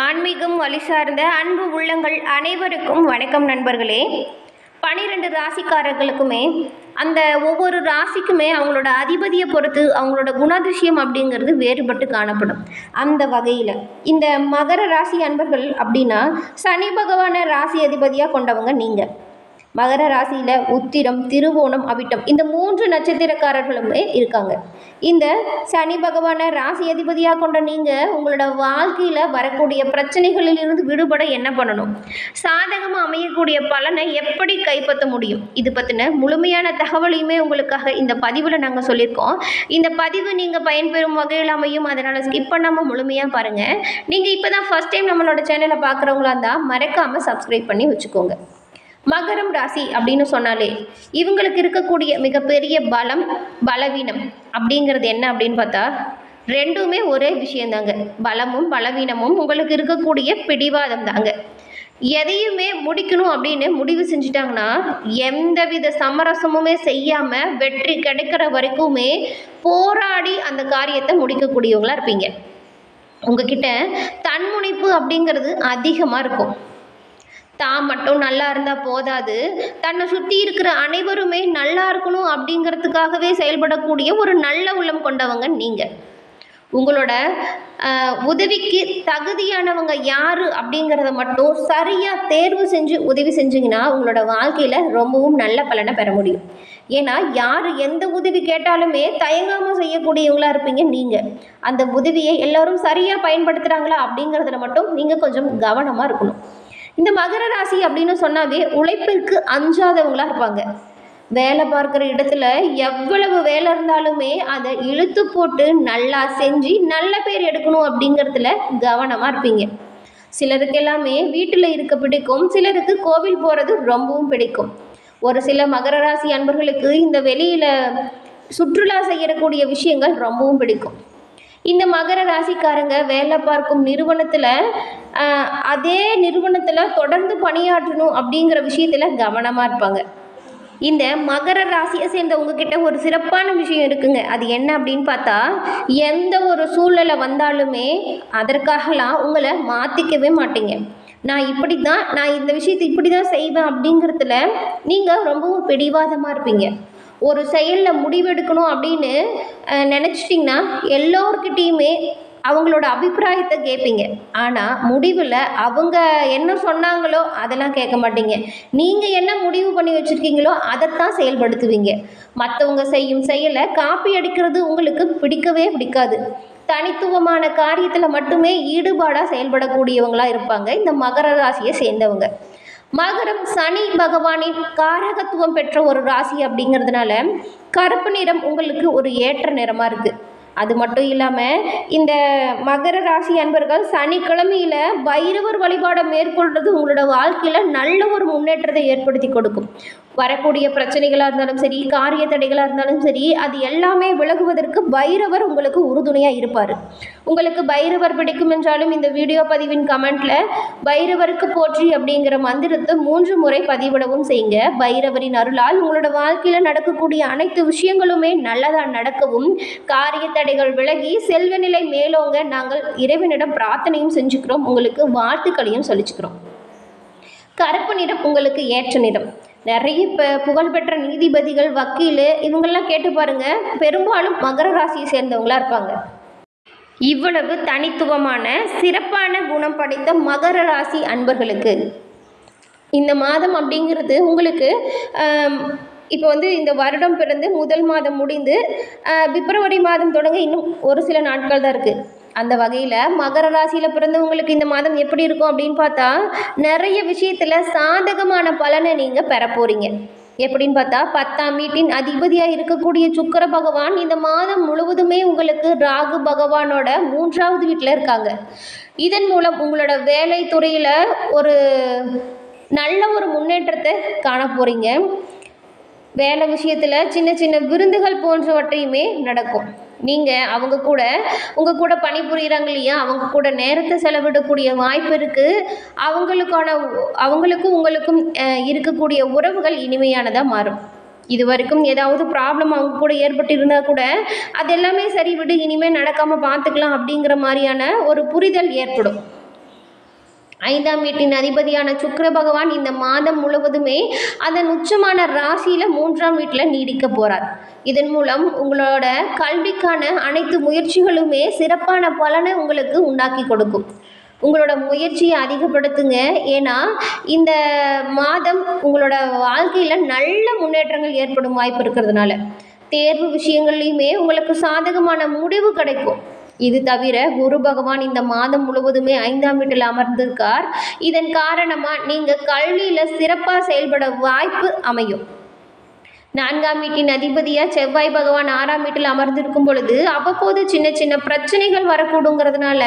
ஆன்மீகம் வழி சார்ந்த அன்பு உள்ளங்கள் அனைவருக்கும் வணக்கம் நண்பர்களே. 12 ராசிக்காரர்களுக்குமே அந்த ஒவ்வொரு ராசிக்குமே அவங்களோட அதிபதியை பொறுத்து அவங்களோட குணாதிசயம் அப்படிங்கிறது வேறுபட்டு காணப்படும். அந்த வகையில் இந்த மகர ராசி அன்பர்கள் அப்படின்னா சனி பகவானை ராசி அதிபதியாக கொண்டவங்க நீங்கள். மகர ராசியில் உத்திரம், திருவோணம், அவிட்டம் இந்த 3 நட்சத்திரக்காரர்களுமே இருக்காங்க. இந்த சனி பகவானை ராசி அதிபதியாக கொண்ட நீங்கள் உங்களோட வாழ்க்கையில் வரக்கூடிய பிரச்சனைகளிலிருந்து விடுபட என்ன பண்ணணும், சாதகமாக அமையக்கூடிய பலனை எப்படி கைப்பற்ற முடியும், இது பற்றின முழுமையான தகவலையுமே உங்களுக்காக இந்த பதிவில் நாங்கள் சொல்லியிருக்கோம். இந்த பதிவு நீங்கள் பயன்பெறும் வகையில் அமையும், அதனால் ஸ்கிப் பண்ணாமல் முழுமையாக பாருங்கள். நீங்கள் இப்போ தான் ஃபஸ்ட் டைம் நம்மளோட சேனலை பார்க்குறவங்களா இருந்தால் மறக்காமல் சப்ஸ்கிரைப் பண்ணி வச்சுக்கோங்க. மகரம் ராசி அப்படின்னு சொன்னாலே இவங்களுக்கு இருக்கக்கூடிய மிகப்பெரிய பலவீனம் அப்படிங்கிறது என்ன அப்படின்னு பார்த்தா ரெண்டுமே ஒரே விஷயந்தாங்க. பலமும் பலவீனமும் உங்களுக்கு இருக்கக்கூடிய பிடிவாதம் தாங்க. எதையுமே முடிக்கணும் அப்படின்னு முடிவு செஞ்சுட்டாங்கன்னா எந்தவித சமரசமுமே செய்யாமல் வெற்றி கிடைக்கிற வரைக்குமே போராடி அந்த காரியத்தை முடிக்கக்கூடியவங்களா இருப்பீங்க. உங்ககிட்ட தன்முனைப்பு அப்படிங்கிறது அதிகமாக இருக்கும். தான் மட்டும் நல்லா இருந்தால் போதாது, தன்னை சுற்றி இருக்கிற அனைவருமே நல்லா இருக்கணும் அப்படிங்கிறதுக்காகவே செயல்படக்கூடிய ஒரு நல்ல உள்ளம் கொண்டவங்க நீங்கள். உங்களோட உதவிக்கு தகுதியானவங்க யார் அப்படிங்கிறத மட்டும் சரியாக தேர்வு செஞ்சு உதவி செஞ்சிங்கன்னா உங்களோட வாழ்க்கையில் ரொம்பவும் நல்ல பலனை பெற முடியும். ஏன்னா யார் எந்த உதவி கேட்டாலுமே தயங்காமல் செய்யக்கூடியவங்களாக இருப்பீங்க நீங்கள். அந்த உதவியை எல்லோரும் சரியாக பயன்படுத்துகிறாங்களா அப்படிங்கிறதுல மட்டும் நீங்கள் கொஞ்சம் கவனமாக இருக்கணும். இந்த மகர ராசி அப்படின்னு சொன்னாவே உழைப்பிற்கு அஞ்சாதவங்களா இருப்பாங்க. வேலை பார்க்குற இடத்துல எவ்வளவு வேலை இருந்தாலுமே அதை இழுத்து போட்டு நல்லா செஞ்சு நல்ல பேர் எடுக்கணும் அப்படிங்கிறதுல கவனமாக இருப்பீங்க. சிலருக்கு எல்லாமே வீட்டில் இருக்க பிடிக்கும், சிலருக்கு கோவில் போகிறது ரொம்பவும் பிடிக்கும். ஒரு சில மகர ராசி அன்பர்களுக்கு இந்த வெளியில் சுற்றுலா செய்யக்கூடிய விஷயங்கள் ரொம்பவும் பிடிக்கும். இந்த மகர ராசிக்காரங்க வேலை பார்க்கும் நிறுவனத்தில் அதே நிறுவனத்தில் தொடர்ந்து பணியாற்றணும் அப்படிங்கிற விஷயத்தில் கவனமாக இருப்பாங்க. இந்த மகர ராசியை சேர்ந்தவங்கக்கிட்ட ஒரு சிறப்பான விஷயம் இருக்குங்க. அது என்ன அப்படின்னு பார்த்தா எந்த ஒரு சூழ்நிலை வந்தாலுமே அதற்காகலாம் உங்களை மாற்றிக்கவே மாட்டீங்க. நான் இப்படி தான், நான் இந்த விஷயத்தை இப்படி தான் செய்வேன் அப்படிங்கிறதுல நீங்கள் ரொம்பவும் பிடிவாதமாக இருப்பீங்க. ஒரு செயலில் முடிவெடுக்கணும் அப்படின்னு நினச்சிட்டிங்கன்னா எல்லோருக்கிட்டேயுமே அவங்களோட அபிப்பிராயத்தை கேட்பீங்க. ஆனால் முடிவில் அவங்க என்ன சொன்னாங்களோ அதெல்லாம் கேட்க மாட்டீங்க. நீங்கள் என்ன முடிவு பண்ணி வச்சுருக்கீங்களோ அதைத்தான் செயல்படுத்துவீங்க. மற்றவங்க செய்யும் செயலை காப்பி அடிக்கிறது உங்களுக்கு பிடிக்கவே பிடிக்காது. தனித்துவமான காரியத்தில் மட்டுமே ஈடுபாடாக செயல்படக்கூடியவங்களாக இருப்பாங்க இந்த மகர ராசியை சேர்ந்தவங்க. மகரம் சனி பகவானின் காரகத்துவம் பெற்ற ஒரு ராசி அப்படிங்கிறதுனால கருப்பு நிறம் உங்களுக்கு ஒரு ஏற்ற நிறமாக இருக்குது. அது மட்டும் இல்லாமல் இந்த மகர ராசி அன்பர்கள் சனிக்கிழமையில் பைரவர் வழிபாடை மேற்கொள்வது உங்களோட வாழ்க்கையில் நல்ல ஒரு முன்னேற்றத்தை ஏற்படுத்தி கொடுக்கும். வரக்கூடிய பிரச்சனைகளாக இருந்தாலும் சரி, காரிய தடைகளாக இருந்தாலும் சரி, அது எல்லாமே விலகுவதற்கு பைரவர் உங்களுக்கு உறுதுணையாக இருப்பார். உங்களுக்கு பைரவர் பிடிக்கும் என்றாலும் இந்த வீடியோ பதிவின் கமெண்ட்டில் பைரவருக்கு போற்றி அப்படிங்கிற மந்திரத்தை 3 முறை பதிவிடவும் செய்யுங்க. பைரவரின் அருளால் உங்களோட வாழ்க்கையில் நடக்கக்கூடிய அனைத்து விஷயங்களுமே நல்லதாக நடக்கவும், காரிய தடைகள் விலகி செல்வ நிலை மேலோங்க நாங்கள் இறைவனிடம் பிரார்த்தனையும் செஞ்சுக்கிறோம், உங்களுக்கு வாழ்த்துக்களையும் சொல்லிச்சுக்கிறோம். கருப்பு நிறம் உங்களுக்கு ஏற்ற நிறம். நிறைய புகழ்பெற்ற நீதிபதிகள், வக்கீல் இவங்கெல்லாம் கேட்டு பாருங்க, பெரும்பாலும் மகர ராசியை சேர்ந்தவங்களா இருப்பாங்க. இவ்வளவு தனித்துவமான சிறப்பான குணம் படைத்த மகர ராசி அன்பர்களுக்கு இந்த மாதம் அப்படிங்கிறது உங்களுக்கு இப்போ இந்த வருடம் பிறந்து முதல் மாதம் முடிந்து பிப்ரவரி மாதம் தொடங்க இன்னும் ஒரு சில நாட்கள் தான் இருக்குது. அந்த வகையில் மகர ராசியில் பிறந்தவங்களுக்கு இந்த மாதம் எப்படி இருக்கும் அப்படின்னு பார்த்தா நிறைய விஷயத்தில் சாதகமான பலனை நீங்கள் பெற போகிறீங்க. எப்படின்னு பார்த்தா 10ஆம் வீட்டின் அதிபதியாக இருக்கக்கூடிய சுக்கிர பகவான் இந்த மாதம் முழுவதுமே உங்களுக்கு ராகு பகவானோட 3ஆவது வீட்டில் இருக்காங்க. இதன் மூலம் உங்களோட வேலை துறையில் ஒரு நல்ல ஒரு முன்னேற்றத்தை காண போகிறீங்க. வேலை விஷயத்தில் சின்ன சின்ன விருந்துகள் போன்றவற்றையுமே நடக்கும். நீங்கள் உங்கள் கூட பணிபுரிகிறாங்க இல்லையா, அவங்க கூட நேரத்தை செலவிடக்கூடிய வாய்ப்பு இருக்குது. அவங்களுக்கும் உங்களுக்கும் இருக்கக்கூடிய உறவுகள் இனிமையானதாக மாறும். இது வரைக்கும் ஏதாவது ப்ராப்ளம் அவங்க கூட ஏற்பட்டிருந்தால் கூட அது எல்லாமே சரி விடு, இனிமேல் நடக்காமல் பார்த்துக்கலாம் அப்படிங்கிற மாதிரியான ஒரு புரிதல் ஏற்படும். 5ஆம் வீட்டின் அதிபதியான சுக்கிர பகவான் இந்த மாதம் முழுவதுமே அதன் உச்சமான ராசியில் 3ஆம் வீட்டில் நீடிக்க போகிறார். இதன் மூலம் உங்களோட கல்விக்கான அனைத்து முயற்சிகளுமே சிறப்பான பலனை உங்களுக்கு உண்டாக்கி கொடுக்கும். உங்களோட முயற்சியை அதிகப்படுத்துங்க. ஏன்னா இந்த மாதம் உங்களோட வாழ்க்கையில் நல்ல முன்னேற்றங்கள் ஏற்படும் வாய்ப்பு இருக்கிறதுனால தேர்வு விஷயங்கள்லையுமே உங்களுக்கு சாதகமான முடிவு கிடைக்கும். இது தவிர குரு பகவான் இந்த மாதம் முழுவதுமே 5ஆம் வீட்டில் அமர்ந்திருக்கார். இதன் காரணமாக நீங்கள் கல்வியில் சிறப்பாக செயல்பட வாய்ப்பு அமையும். 4ஆம் வீட்டின் அதிபதியாக செவ்வாய் பகவான் 6ஆம் வீட்டில் அமர்ந்திருக்கும் பொழுது அவ்வப்போது சின்ன சின்ன பிரச்சனைகள் வரக்கூடுங்கிறதுனால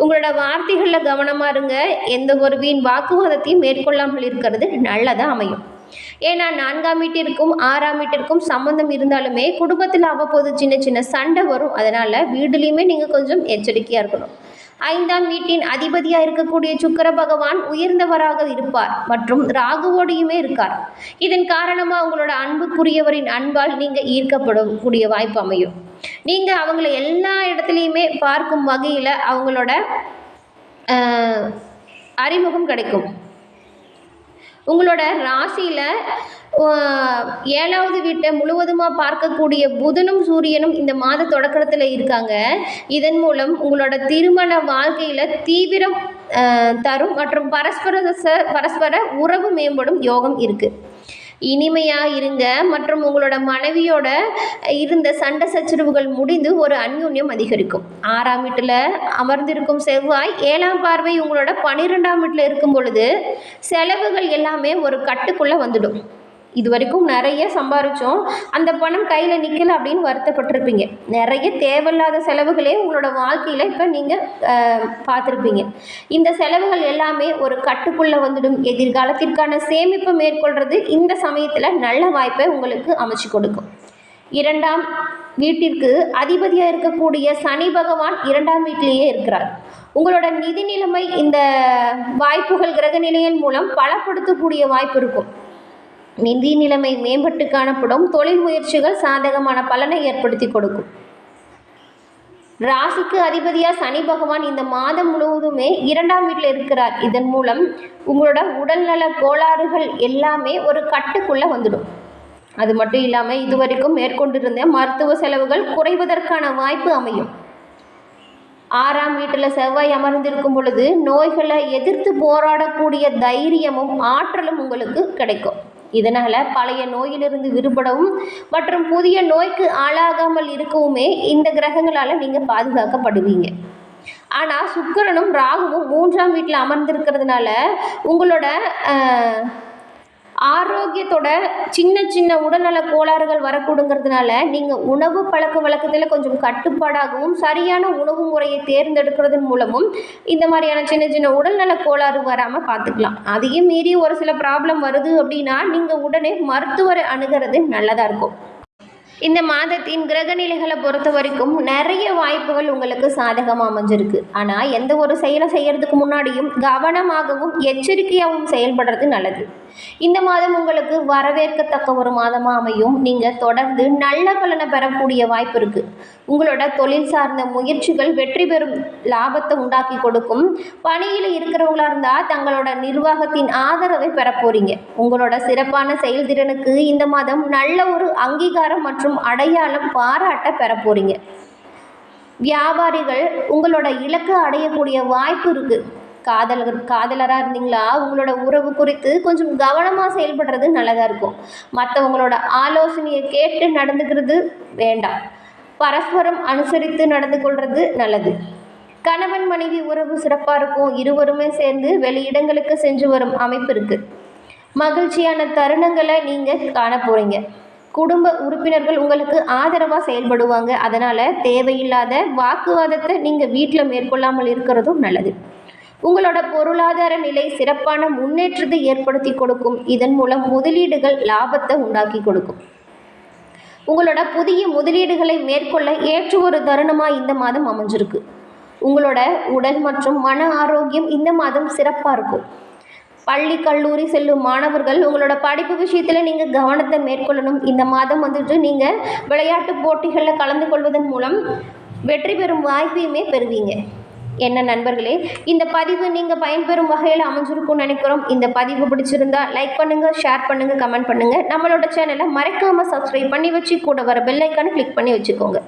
உங்களோட வார்த்தைகளில் கவனமாக இருங்க. எந்த ஒரு வீண் வாக்குவாதத்தையும் மேற்கொள்ளாமல் இருக்கிறது நல்லதாக அமையும். ஏன்னா 4ஆம் வீட்டிற்கும் 6ஆம் வீட்டிற்கும் சம்பந்தம் இருந்தாலுமே குடும்பத்தில் அவ்வப்போது சின்ன சின்ன சண்டை வரும். அதனால் வீடுலேயுமே நீங்கள் கொஞ்சம் எச்சரிக்கையாக இருக்கணும். 5ஆம் வீட்டின் அதிபதியாக இருக்கக்கூடிய சுக்கிர பகவான் உயர்ந்தவராக இருப்பார் மற்றும் ராகுவோடையுமே இருக்கார். இதன் காரணமாக உங்களோட அன்புக்குரியவரின் அன்பால் நீங்கள் ஈர்க்கப்படக்கூடிய வாய்ப்பு அமையும். நீங்கள் அவங்கள எல்லா இடத்துலையுமே பார்க்கும் வகையில் அவங்களோட அறிமுகம் கிடைக்கும். உங்களோட ராசியில் 7வது வீட்டை முழுவதுமாக பார்க்கக்கூடிய புதனும் சூரியனும் இந்த மாத தொடக்கத்தில் இருக்காங்க. இதன் மூலம் உங்களோட திருமண வாழ்க்கையில் தீவிரம் தரும் மற்றும் பரஸ்பர உறவு மேம்படும் யோகம் இருக்குது. இனிமையாக இருங்க மற்றும் உங்களோட மனைவியோட இருந்த சண்டை சச்சரவுகள் முடிந்து ஒரு அந்யோன்யம் அதிகரிக்கும். 6ஆம் வீட்டில் அமர்ந்திருக்கும் செவ்வாய் 7ஆம் பார்வை உங்களோட 12ஆம் வீட்டில் இருக்கும் பொழுது செலவுகள் எல்லாமே ஒரு கட்டுக்குள்ளே வந்துடும். இது வரைக்கும் நிறைய சம்பாரித்தோம், அந்த பணம் கையில் நிற்கலை அப்படின்னு வருத்தப்பட்டிருப்பீங்க. நிறைய தேவையில்லாத செலவுகளே உங்களோட வாழ்க்கையில் இப்போ நீங்கள் பார்த்துருப்பீங்க. இந்த செலவுகள் எல்லாமே ஒரு கட்டுக்குள்ளே வந்துடும். எதிர்காலத்திற்கான சேமிப்பை மேற்கொள்கிறது இந்த சமயத்தில் நல்ல வாய்ப்பை உங்களுக்கு அமைச்சு கொடுக்கும். 2ஆம் வீட்டிற்கு அதிபதியாக இருக்கக்கூடிய சனி பகவான் 2ஆம் வீட்டிலேயே இருக்கிறார். உங்களோட நிதி நிலைமை இந்த வாய்ப்புகள் கிரக நிலையின் மூலம் பலப்படுத்தக்கூடிய வாய்ப்பு இருக்கும். நிதி நிலைமை மேம்பட்டு காணப்படும். தொழில் முயற்சிகள் சாதகமான பலனை ஏற்படுத்தி கொடுக்கும். ராசிக்கு அதிபதியாக சனி பகவான் இந்த மாதம் முழுவதுமே 2ஆம் வீட்டில் இருக்கிறார். இதன் மூலம் உங்களோட உடல்நல கோளாறுகள் எல்லாமே ஒரு கட்டுக்குள்ளே வந்துடும். அது மட்டும் இல்லாமல் இதுவரைக்கும் மேற்கொண்டிருந்த மருத்துவ செலவுகள் குறைவதற்கான வாய்ப்பு அமையும். 6ஆம் வீட்டில் செவ்வாய் அமர்ந்திருக்கும் பொழுது நோய்களை எதிர்த்து போராடக்கூடிய தைரியமும் ஆற்றலும் உங்களுக்கு கிடைக்கும். இதனால் பழைய நோயிலிருந்து விடுபடவும் மற்றும் புதிய நோய்க்கு ஆளாகாமல் இருக்கவுமே இந்த கிரகங்களால் நீங்கள் பாதுகாக்கப்படுவீங்க. ஆனால் சுக்கிரனும் ராகுவும் 3ஆம் வீட்டில் அமர்ந்திருக்கிறதுனால உங்களோட ஆரோக்கியத்தோட சின்ன சின்ன உடல்நல கோளாறுகள் வரக்கூடுங்கிறதுனால நீங்கள் உணவு பழக்க வழக்கத்தில் கொஞ்சம் கட்டுப்பாடாகவும் சரியான உணவு முறையை தேர்ந்தெடுக்கிறதன் மூலமும் இந்த மாதிரியான சின்ன சின்ன உடல்நல கோளாறு வராமல் பார்த்துக்கலாம். அதையும் மீறி ஒரு சில ப்ராப்ளம் வருது அப்படின்னா நீங்கள் உடனே மருத்துவரை அணுகிறது நல்லதாக இருக்கும். இந்த மாதத்தின் கிரகநிலைகளை பொறுத்த வரைக்கும் நிறைய வாய்ப்புகள் உங்களுக்கு சாதகமாக அமைஞ்சிருக்கு. ஆனால் எந்த ஒரு செயலை செய்கிறதுக்கு முன்னாடியும் கவனமாகவும் எச்சரிக்கையாகவும் செயல்படுறது நல்லது. இந்த மாதம் உங்களுக்கு வரவேற்கத்தக்க ஒரு மாதமாக அமையும். நீங்கள் தொடர்ந்து நல்ல பலனை பெறக்கூடிய வாய்ப்பு இருக்குது. உங்களோட தொழில் சார்ந்த முயற்சிகள் வெற்றி பெறும் லாபத்தை உண்டாக்கி கொடுக்கும். பணியில் இருக்கிறவங்களா இருந்தால் தங்களோட நிர்வாகத்தின் ஆதரவை பெற போகிறீங்க. உங்களோட சிறப்பான செயல்திறனுக்கு இந்த மாதம் நல்ல ஒரு அங்கீகாரம் மற்றும் அடையாளம் பாராட்ட பெற போறீங்க. வியாபாரிகள் உங்களோட இலக்கு அடையக்கூடிய வாய்ப்பு இருக்கு. காதலராக இருந்தீங்களா உங்களோட உறவு குறித்து கொஞ்சம் கவனமாக செயல்படுறது நல்லதாக இருக்கும். மற்றவங்களோட ஆலோசனையை கேட்டு நடந்துக்கிறது வேண்டாம். பரஸ்பரம் அனுசரித்து நடந்து கொள்வது நல்லது. கணவன் மனைவி உறவு சிறப்பாக இருக்கும். இருவருமே சேர்ந்து வெளியிடங்களுக்கு சென்று வரும் அமைப்பு இருக்குது. மகிழ்ச்சியான தருணங்களை நீங்கள் காண போகிறீங்க. குடும்ப உறுப்பினர்கள் உங்களுக்கு ஆதரவாக செயல்படுவாங்க. அதனால் தேவையில்லாத வாக்குவாதத்தை நீங்கள் வீட்டில் மேற்கொள்ளாமல் இருக்கிறதும் நல்லது. உங்களோட பொருளாதார நிலை சிறப்பான முன்னேற்றத்தை ஏற்படுத்தி கொடுக்கும். இதன் மூலம் முதலீடுகள் லாபத்தை உண்டாக்கி கொடுக்கும். உங்களோட புதிய முதலீடுகளை மேற்கொள்ள ஏற்ற ஒரு தருணமாக இந்த மாதம் அமைஞ்சிருக்கு. உங்களோட உடல் மற்றும் மன ஆரோக்கியம் இந்த மாதம் சிறப்பாக இருக்கும். பள்ளி கல்லூரி செல்லும் மாணவர்கள் உங்களோட படிப்பு விஷயத்தில் நீங்கள் கவனத்தை மேற்கொள்ளணும். இந்த மாதம் நீங்கள் விளையாட்டு போட்டிகளில் கலந்து கொள்வதன் மூலம் வெற்றி பெறும் வாய்ப்பையுமே பெறுவீங்க. என்ன நண்பர்களே, இந்த பதிவு நீங்கள் பயன்பெறும் வகையில் அமைஞ்சிருக்கும்னு நினைக்கிறோம். இந்த பதிவு பிடிச்சிருந்தா லைக் பண்ணுங்கள், ஷேர் பண்ணுங்கள், கமெண்ட் பண்ணுங்கள். நம்மளோட சேனலை மறக்காமல் சப்ஸ்கிரைப் பண்ணி வச்சு கூட வர பெல் ஐக்கானை கிளிக் பண்ணி வச்சுக்கோங்க.